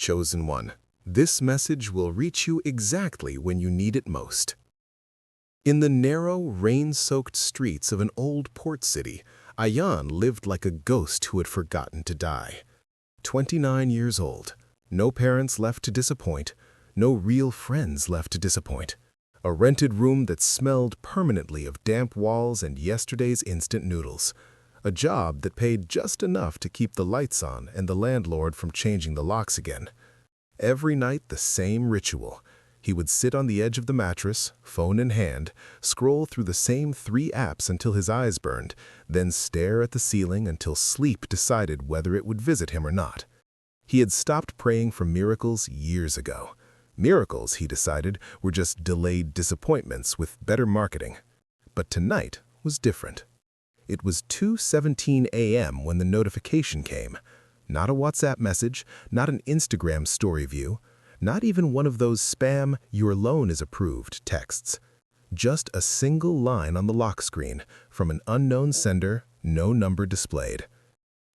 chosen one. This message will reach you exactly when you need it most. In the narrow, rain-soaked streets of an old port city, Ayan lived like a ghost who had forgotten to die. 29 years old, no parents left to disappoint, no real friends left to disappoint. A rented room that smelled permanently of damp walls and yesterday's instant noodles. A job that paid just enough to keep the lights on and the landlord from changing the locks again. Every night the same ritual. He would sit on the edge of the mattress, phone in hand, scroll through the same 3 apps until his eyes burned, then stare at the ceiling until sleep decided whether it would visit him or not. He had stopped praying for miracles years ago. Miracles, he decided, were just delayed disappointments with better marketing. But tonight was different. It was 2:17 a.m. when the notification came. Not a WhatsApp message, not an Instagram story view, not even one of those spam "your loan is approved" texts. Just a single line on the lock screen from an unknown sender, no number displayed.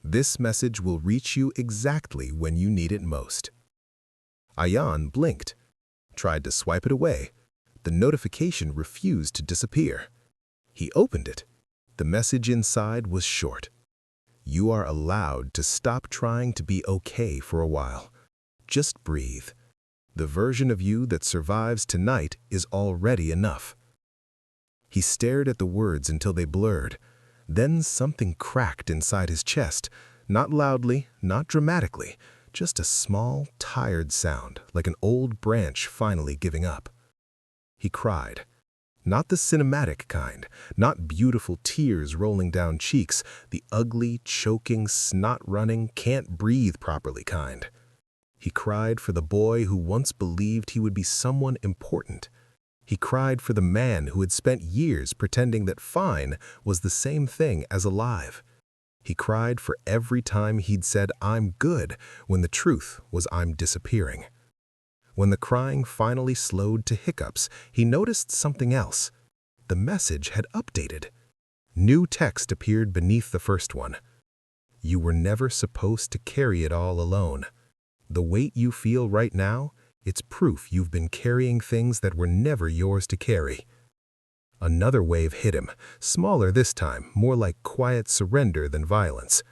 This message will reach you exactly when you need it most. Ayan blinked, tried to swipe it away. The notification refused to disappear. He opened it. The message inside was short. You are allowed to stop trying to be okay for a while. Just breathe. The version of you that survives tonight is already enough. He stared at the words until they blurred. Then something cracked inside his chest, not loudly, not dramatically, just a small, tired sound, like an old branch finally giving up. He cried. Not the cinematic kind, not beautiful tears rolling down cheeks, the ugly, choking, snot-running, can't-breathe properly kind. He cried for the boy who once believed he would be someone important. He cried for the man who had spent years pretending that fine was the same thing as alive. He cried for every time he'd said, "I'm good," when the truth was, "I'm disappearing." When the crying finally slowed to hiccups, he noticed something else. The message had updated. New text appeared beneath the first one. You were never supposed to carry it all alone. The weight you feel right now, it's proof you've been carrying things that were never yours to carry. Another wave hit him, smaller this time, more like quiet surrender than violence.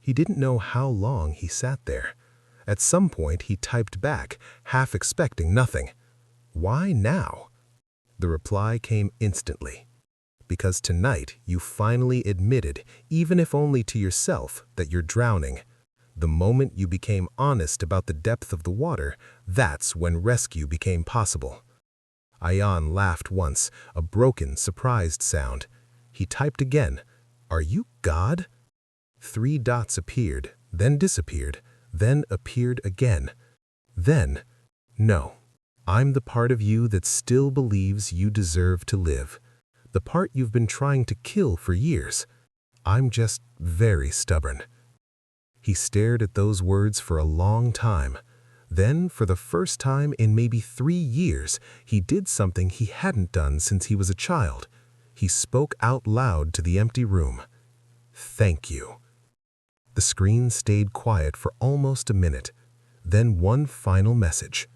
He didn't know how long he sat there. At some point, he typed back, half expecting nothing. Why now? The reply came instantly. Because tonight you finally admitted, even if only to yourself, that you're drowning. The moment you became honest about the depth of the water, that's when rescue became possible. Ayan laughed once, a broken, surprised sound. He typed again, "Are you God?" 3 dots appeared, then disappeared, then appeared again. Then, "No, I'm the part of you that still believes you deserve to live. The part you've been trying to kill for years. I'm just very stubborn." He stared at those words for a long time. Then, for the first time in maybe 3 years, he did something he hadn't done since he was a child. He spoke out loud to the empty room. "Thank you." The screen stayed quiet for almost a minute. Then one final message.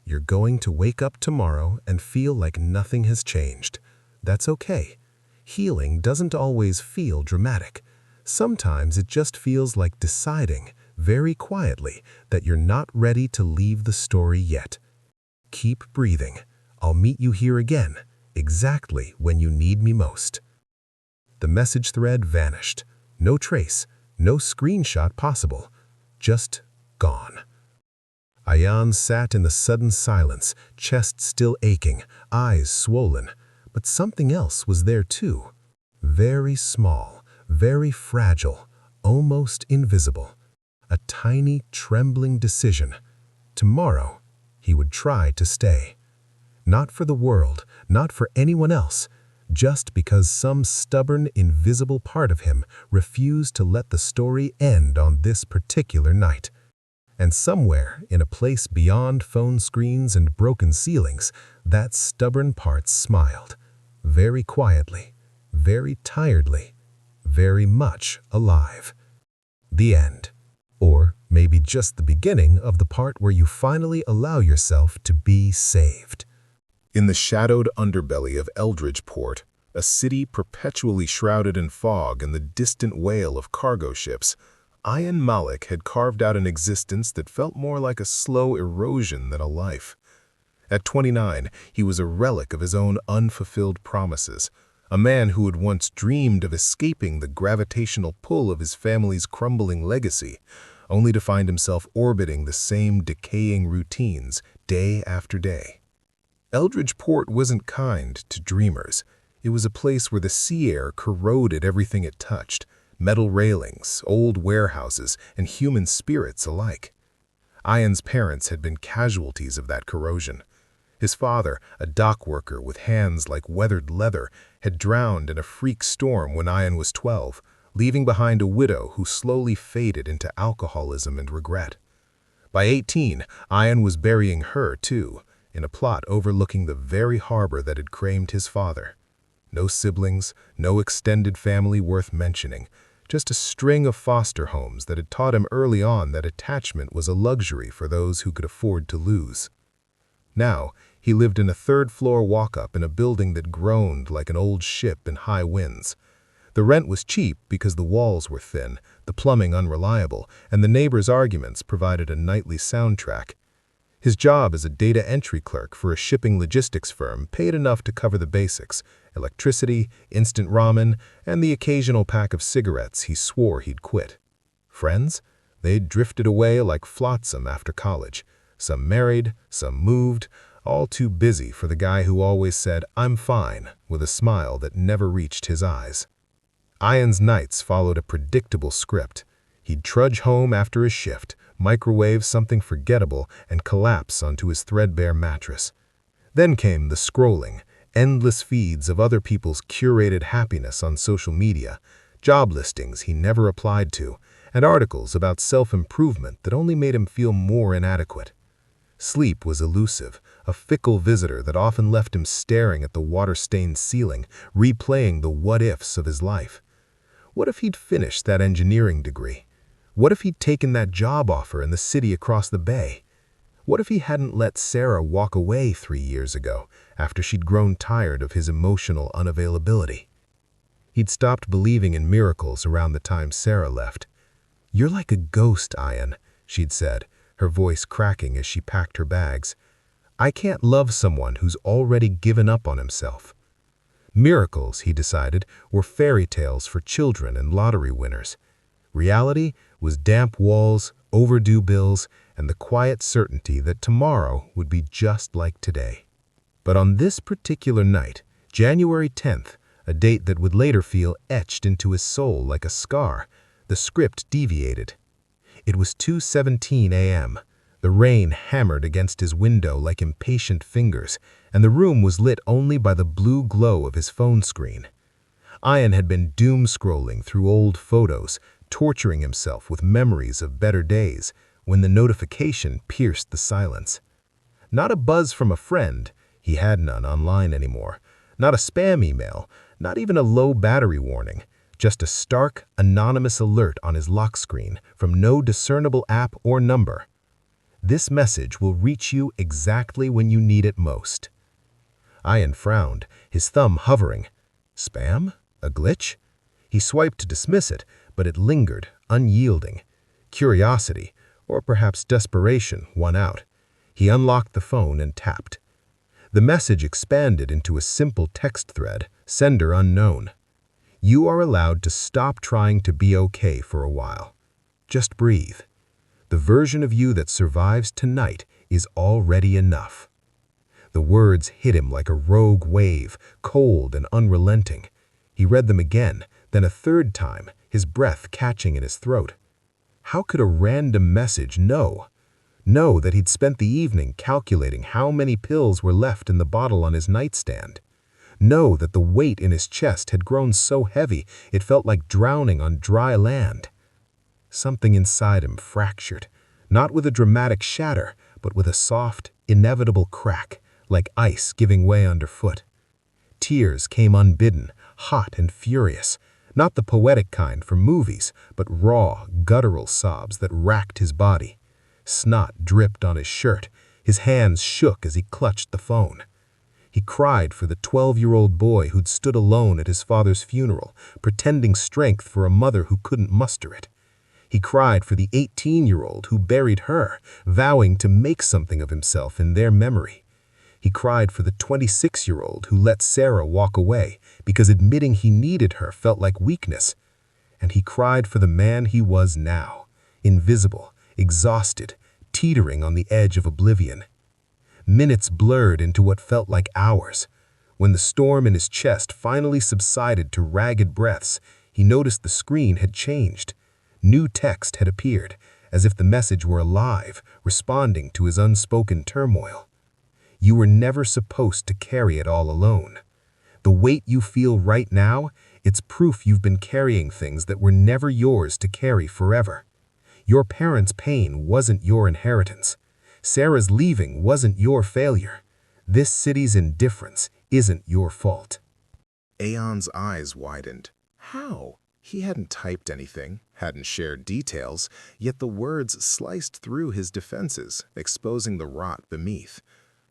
You're going to wake up tomorrow and feel like nothing has changed. That's okay. Healing doesn't always feel dramatic. Sometimes it just feels like deciding, very quietly, that you're not ready to leave the story yet. Keep breathing. I'll meet you here again, exactly when you need me most. The message thread vanished. No trace, no screenshot possible. Just gone. Ayan sat in the sudden silence, chest still aching, eyes swollen. But something else was there too. Very small, very fragile, almost invisible. A tiny, trembling decision. Tomorrow, he would try to stay. Not for the world, not for anyone else, just because some stubborn, invisible part of him refused to let the story end on this particular night. And somewhere, in a place beyond phone screens and broken ceilings, that stubborn part smiled. Very quietly, very tiredly, very much alive. The end. Or maybe just the beginning of the part where you finally allow yourself to be saved. In the shadowed underbelly of Eldridge Port, a city perpetually shrouded in fog and the distant wail of cargo ships, Ayan Malik had carved out an existence that felt more like a slow erosion than a life. At 29, he was a relic of his own unfulfilled promises, a man who had once dreamed of escaping the gravitational pull of his family's crumbling legacy, only to find himself orbiting the same decaying routines day after day. Eldridge Port wasn't kind to dreamers. It was a place where the sea air corroded everything it touched, metal railings, old warehouses, and human spirits alike. Ayan's parents had been casualties of that corrosion. His father, a dock worker with hands like weathered leather, had drowned in a freak storm when Ayan was 12, leaving behind a widow who slowly faded into alcoholism and regret. By 18, Ayan was burying her, too, in a plot overlooking the very harbor that had claimed his father. No siblings, no extended family worth mentioning, just a string of foster homes that had taught him early on that attachment was a luxury for those who could afford to lose. Now, he lived in a third-floor walk-up in a building that groaned like an old ship in high winds. The rent was cheap because the walls were thin, the plumbing unreliable, and the neighbors' arguments provided a nightly soundtrack. His job as a data entry clerk for a shipping logistics firm paid enough to cover the basics: electricity, instant ramen, and the occasional pack of cigarettes he swore he'd quit. Friends? They'd drifted away like flotsam after college. Some married, some moved, all too busy for the guy who always said, "I'm fine," with a smile that never reached his eyes. Ayan's nights followed a predictable script. He'd trudge home after his shift, microwave something forgettable, and collapse onto his threadbare mattress. Then came the scrolling, endless feeds of other people's curated happiness on social media, job listings he never applied to, and articles about self-improvement that only made him feel more inadequate. Sleep was elusive, a fickle visitor that often left him staring at the water-stained ceiling, replaying the what-ifs of his life. What if he'd finished that engineering degree? What if he'd taken that job offer in the city across the bay? What if he hadn't let Sarah walk away 3 years ago, after she'd grown tired of his emotional unavailability? He'd stopped believing in miracles around the time Sarah left. "You're like a ghost, Ayan," she'd said, her voice cracking as she packed her bags. "I can't love someone who's already given up on himself." Miracles, he decided, were fairy tales for children and lottery winners. Reality was damp walls, overdue bills, and the quiet certainty that tomorrow would be just like today. But on this particular night, January 10th, a date that would later feel etched into his soul like a scar, the script deviated. It was 2:17 a.m. The rain hammered against his window like impatient fingers, and the room was lit only by the blue glow of his phone screen. Ayan had been doom-scrolling through old photos, torturing himself with memories of better days, when the notification pierced the silence. Not a buzz from a friend, he had none online anymore, not a spam email, not even a low battery warning, just a stark, anonymous alert on his lock screen from no discernible app or number. "This message will reach you exactly when you need it most." Ayan frowned, his thumb hovering. Spam? A glitch? He swiped to dismiss it, but it lingered, unyielding. Curiosity, or perhaps desperation, won out. He unlocked the phone and tapped. The message expanded into a simple text thread, sender unknown. "You are allowed to stop trying to be okay for a while. Just breathe. The version of you that survives tonight is already enough." The words hit him like a rogue wave, cold and unrelenting. He read them again, then a third time, his breath catching in his throat. How could a random message know that he'd spent the evening calculating how many pills were left in the bottle on his nightstand? Know that the weight in his chest had grown so heavy it felt like drowning on dry land? Something inside him fractured, not with a dramatic shatter, but with a soft, inevitable crack, like ice giving way underfoot. Tears came unbidden, hot and furious, Not the poetic kind from movies, but raw, guttural sobs that racked his body. Snot dripped on his shirt. His hands shook as he clutched the phone. He cried for the 12-year-old boy who'd stood alone at his father's funeral, pretending strength for a mother who couldn't muster it. He cried for the 18-year-old who buried her, vowing to make something of himself in their memory. He cried for the 26-year-old who let Sarah walk away because admitting he needed her felt like weakness. And he cried for the man he was now, invisible, exhausted, teetering on the edge of oblivion. Minutes blurred into what felt like hours. When the storm in his chest finally subsided to ragged breaths, he noticed the screen had changed. New text had appeared, as if the message were alive, responding to his unspoken turmoil. You were never supposed to carry it all alone. The weight you feel right now, it's proof you've been carrying things that were never yours to carry forever. Your parents' pain wasn't your inheritance. Sarah's leaving wasn't your failure. This city's indifference isn't your fault. Aeon's eyes widened. How? He hadn't typed anything, hadn't shared details, yet the words sliced through his defenses, exposing the rot beneath.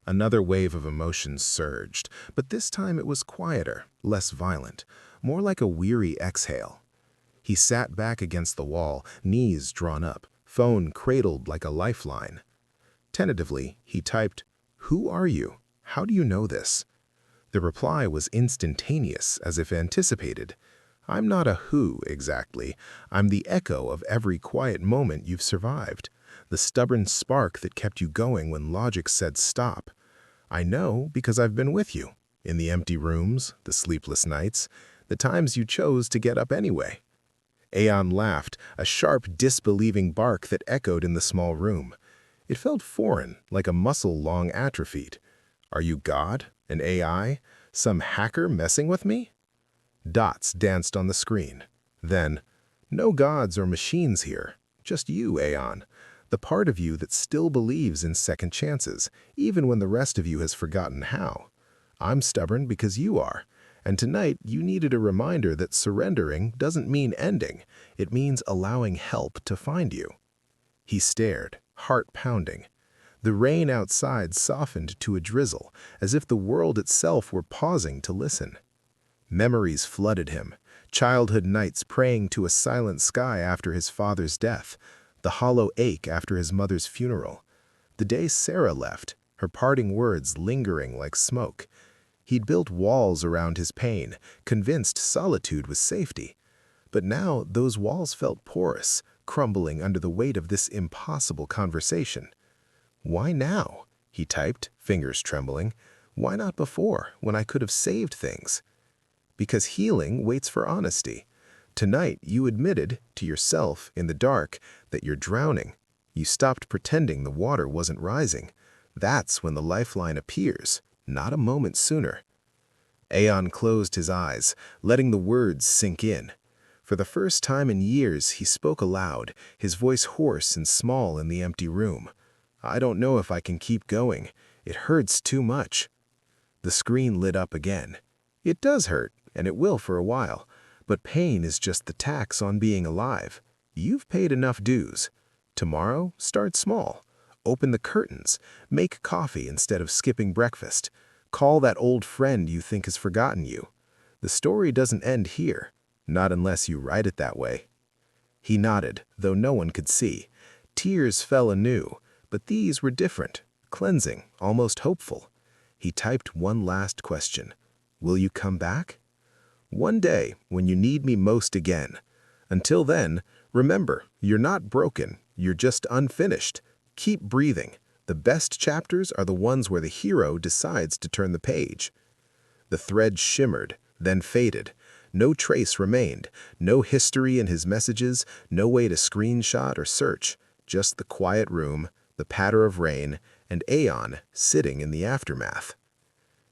Another wave of emotions surged, but this time it was quieter, less violent, more like a weary exhale. He sat back against the wall, knees drawn up, phone cradled like a lifeline. Tentatively, he typed, "Who are you? How do you know this?" The reply was instantaneous, as if anticipated. "I'm not a who, exactly. I'm the echo of every quiet moment you've survived. The stubborn spark that kept you going when logic said stop. I know because I've been with you, in the empty rooms, the sleepless nights, the times you chose to get up anyway." Aeon laughed, a sharp, disbelieving bark that echoed in the small room. It felt foreign, like a muscle long atrophied. "Are you God? An AI? Some hacker messing with me?" Dots danced on the screen. Then, "No gods or machines here. Just you, Aeon. The part of you that still believes in second chances, even when the rest of you has forgotten how. I'm stubborn because you are. And tonight, you needed a reminder that surrendering doesn't mean ending. It means allowing help to find you." He stared, heart pounding. The rain outside softened to a drizzle, as if the world itself were pausing to listen. Memories flooded him, childhood nights praying to a silent sky after his father's death, the hollow ache after his mother's funeral, the day Sarah left, her parting words lingering like smoke. He'd built walls around his pain, convinced solitude was safety. But now those walls felt porous, crumbling under the weight of this impossible conversation. "Why now?" he typed, fingers trembling. "Why not before, when I could have saved things?" "Because healing waits for honesty. Tonight you admitted, to yourself, in the dark, that you're drowning. You stopped pretending the water wasn't rising. That's when the lifeline appears, not a moment sooner." Aeon closed his eyes, letting the words sink in. For the first time in years, he spoke aloud, his voice hoarse and small in the empty room. "I don't know if I can keep going. It hurts too much." The screen lit up again. "It does hurt, and it will for a while. But pain is just the tax on being alive. You've paid enough dues. Tomorrow, start small. Open the curtains. Make coffee instead of skipping breakfast. Call that old friend you think has forgotten you. The story doesn't end here, not unless you write it that way." He nodded, though no one could see. Tears fell anew, but these were different, cleansing, almost hopeful. He typed one last question. "Will you come back?" "One day, when you need me most again. Until then, remember, you're not broken, you're just unfinished. Keep breathing. The best chapters are the ones where the hero decides to turn the page." The thread shimmered, then faded. No trace remained, no history in his messages, no way to screenshot or search, just the quiet room, the patter of rain, and Aeon sitting in the aftermath.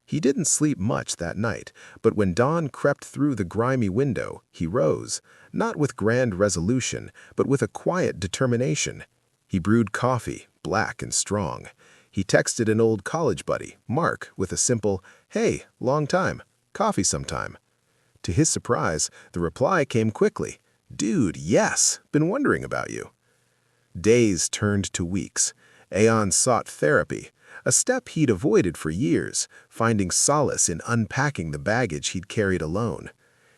He didn't sleep much that night, but when dawn crept through the grimy window, he rose, not with grand resolution, but with a quiet determination. He brewed coffee, black and strong. He texted an old college buddy, Mark, with a simple, "Hey, long time, coffee sometime." To his surprise, the reply came quickly. "Dude, yes, been wondering about you." Days turned to weeks. Aeon sought therapy, a step he'd avoided for years, finding solace in unpacking the baggage he'd carried alone.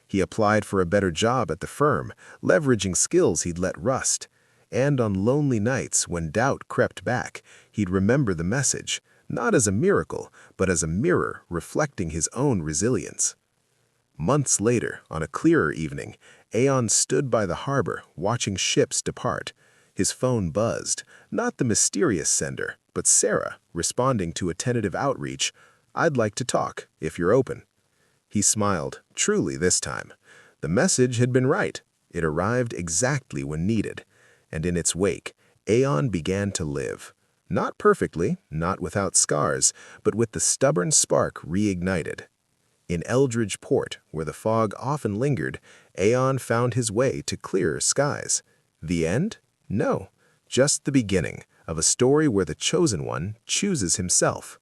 He applied for a better job at the firm, leveraging skills he'd let rust. And on lonely nights, when doubt crept back, he'd remember the message, not as a miracle, but as a mirror reflecting his own resilience. Months later, on a clearer evening, Aeon stood by the harbor, watching ships depart. His phone buzzed, not the mysterious sender, but Sarah, responding to a tentative outreach. "I'd like to talk, if you're open." He smiled, truly this time. The message had been right. It arrived exactly when needed. And in its wake, Aeon began to live. Not perfectly, not without scars, but with the stubborn spark reignited. In Eldridge port, where the fog often lingered, Aeon found his way to clearer skies. The end? No, just the beginning of a story where the chosen one chooses himself.